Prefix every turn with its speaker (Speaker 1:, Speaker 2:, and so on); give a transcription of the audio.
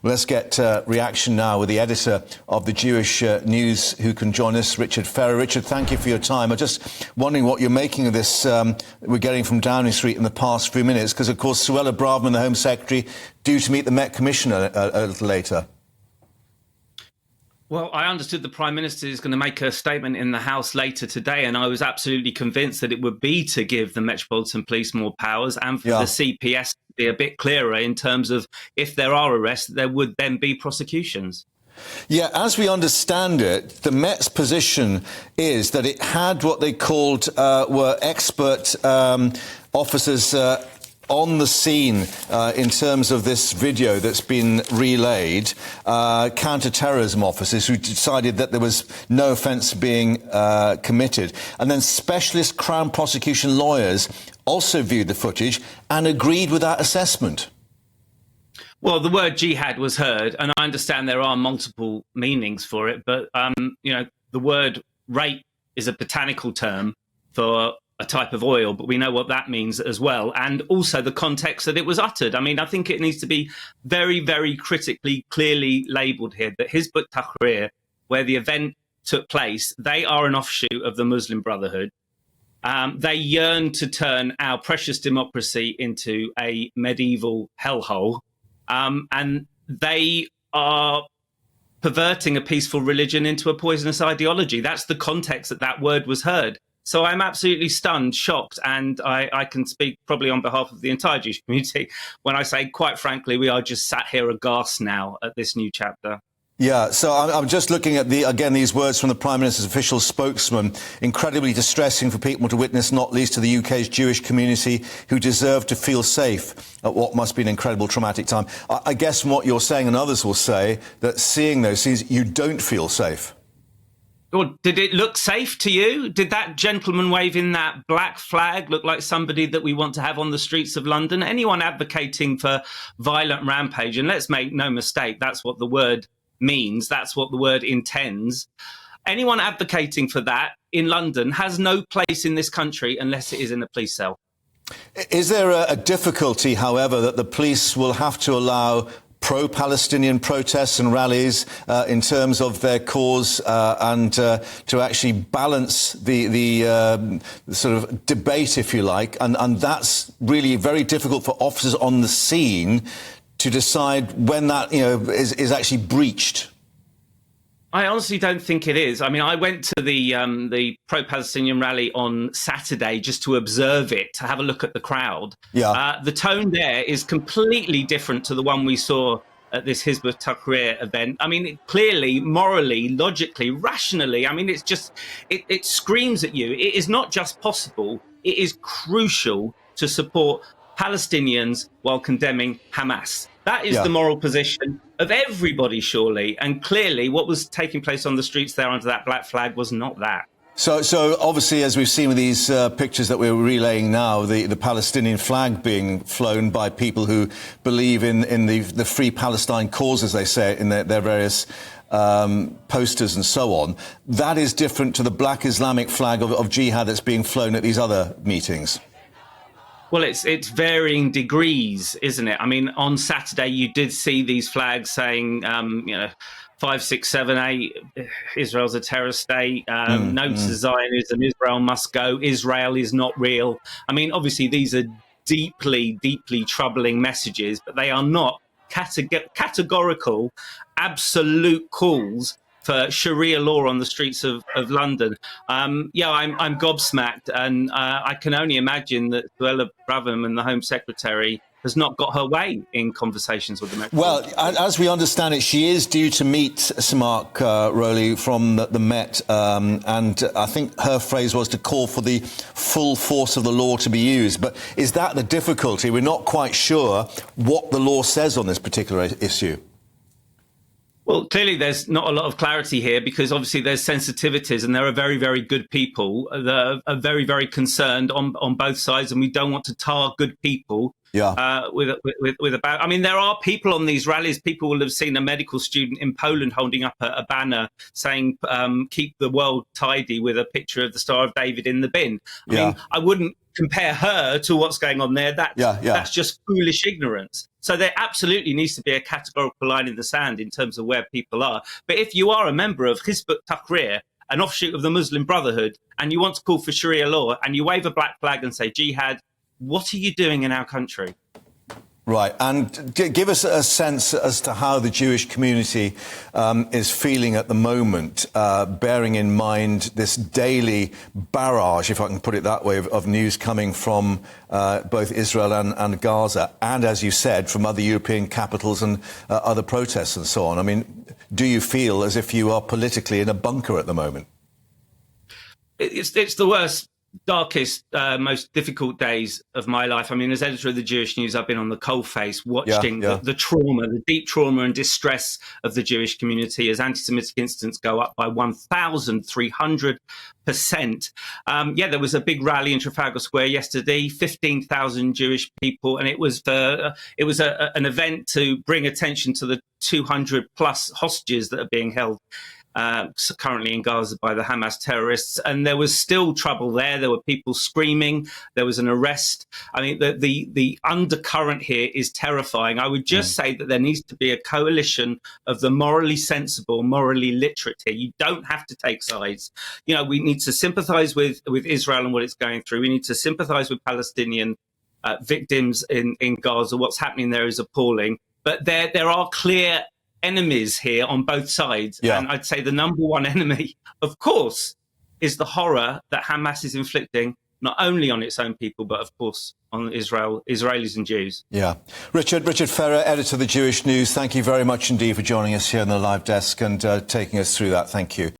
Speaker 1: Well, let's get reaction now with the editor of the Jewish News who can join us, Richard Ferrer. Richard, thank you for your time. I'm just wondering what you're making of this we're getting from Downing Street in the past few minutes, because, of course, Suella Braverman, the Home Secretary, due to meet the Met Commissioner a little later.
Speaker 2: Well, I understood the Prime Minister is going to make a statement in the House later today, and I was absolutely convinced that it would be to give the Metropolitan Police more powers and for the CPS to be a bit clearer in terms of if there are arrests, there would then be prosecutions.
Speaker 1: Yeah, as we understand it, the Met's position is that it had what they called were expert officers on the scene in terms of this video that's been relayed, counter-terrorism officers who decided that there was no offence being committed. And then specialist Crown prosecution lawyers also viewed the footage and agreed with that assessment.
Speaker 2: Well, the word jihad was heard, and I understand there are multiple meanings for it, but, the word rape is a botanical term for a type of oil, but we know what that means as well, and also the context that it was uttered. I mean, I think it needs to be very, very critically, clearly labelled here that Hizb ut-Tahrir, where the event took place, they are an offshoot of the Muslim Brotherhood. They yearn to turn our precious democracy into a medieval hellhole, and they are perverting a peaceful religion into a poisonous ideology. That's the context that that word was heard. So I'm absolutely stunned, shocked, and I can speak probably on behalf of the entire Jewish community when I say, quite frankly, we are just sat here aghast now at this new chapter.
Speaker 1: Yeah, so I'm just looking at, these words from the Prime Minister's official spokesman. Incredibly distressing for people to witness, not least to the UK's Jewish community, who deserve to feel safe at what must be an incredible traumatic time. I guess from what you're saying, and others will say, that seeing those scenes, you don't feel safe.
Speaker 2: Or did it look safe to you? Did that gentleman waving that black flag look like somebody that we want to have on the streets of London? Anyone advocating for violent rampage, and let's make no mistake, that's what the word means, that's what the word intends. Anyone advocating for that in London has no place in this country unless it is in a police cell.
Speaker 1: Is there a difficulty, however, that the police will have to allow pro-Palestinian protests and rallies in terms of their cause and to actually balance the sort of debate, if you like, and that's really very difficult for officers on the scene to decide when that is actually breached?
Speaker 2: I honestly don't think it is. I mean, I went to the pro-Palestinian rally on Saturday just to observe it, to have a look at the crowd.
Speaker 1: Yeah.
Speaker 2: The tone there is completely different to the one we saw at this Hizb ut-Tahrir event. I mean, clearly, morally, logically, rationally, I mean, it's just, it screams at you. It is not just possible, it is crucial to support Palestinians while condemning Hamas. That is the moral position of everybody, surely. And clearly, what was taking place on the streets there under that black flag was not that.
Speaker 1: So obviously, as we've seen with these pictures that we're relaying now, the Palestinian flag being flown by people who believe in the Free Palestine cause, as they say in their various posters and so on, that is different to the black Islamic flag of jihad that's being flown at these other meetings.
Speaker 2: Well, it's varying degrees, isn't it? I mean, on Saturday, you did see these flags saying, 5, 6, 7, 8, Israel's a terrorist state, no to Zionism, Israel must go, Israel is not real. I mean, obviously, these are deeply, deeply troubling messages, but they are not categorical, absolute calls for Sharia law on the streets of London. I'm gobsmacked, and I can only imagine that Suella Braverman, the Home Secretary, has not got her way in conversations with the Met.
Speaker 1: Well, as we understand it, she is due to meet Mark Rowley from the Met, and I think her phrase was to call for the full force of the law to be used. But is that the difficulty? We're not quite sure what the law says on this particular issue.
Speaker 2: Well, clearly there's not a lot of clarity here because obviously there's sensitivities and there are very, very good people that are very, very concerned on both sides, and we don't want to tar good people. I mean, there are people on these rallies. People will have seen a medical student in Poland holding up a banner saying, keep the world tidy, with a picture of the Star of David in the bin. I mean, I wouldn't compare her to what's going on there, that's just foolish ignorance. So there absolutely needs to be a categorical line in the sand in terms of where people are. But if you are a member of Hizb ut-Tahrir, an offshoot of the Muslim Brotherhood, and you want to call for Sharia law, and you wave a black flag and say jihad, what are you doing in our country?
Speaker 1: Right, and give us a sense as to how the Jewish community is feeling at the moment, bearing in mind this daily barrage, if I can put it that way, of news coming from both Israel and Gaza, and, as you said, from other European capitals and other protests and so on. I mean, do you feel as if you are politically in a bunker at the moment?
Speaker 2: It's the worst, darkest, most difficult days of my life. I mean, as editor of the Jewish News, I've been on the coalface watching the trauma, the deep trauma and distress of the Jewish community as anti-Semitic incidents go up by 1,300%. There was a big rally in Trafalgar Square yesterday, 15,000 Jewish people, and it was an event to bring attention to the 200 plus hostages that are being held currently in Gaza by the Hamas terrorists, and there was still trouble there. There were people screaming. There was an arrest. I mean, the undercurrent here is terrifying. I would just say that there needs to be a coalition of the morally sensible, morally literate here. You don't have to take sides. You know, we need to sympathise with Israel and what it's going through. We need to sympathise with Palestinian victims in Gaza. What's happening there is appalling. But there are clear enemies here on both sides. And I'd say the number one enemy, of course, is the horror that Hamas is inflicting, not only on its own people, but of course on Israelis and Jews. Yeah.
Speaker 1: Richard Ferrer, editor of the Jewish News, thank you very much indeed for joining us here on the live desk and taking us through that. Thank you.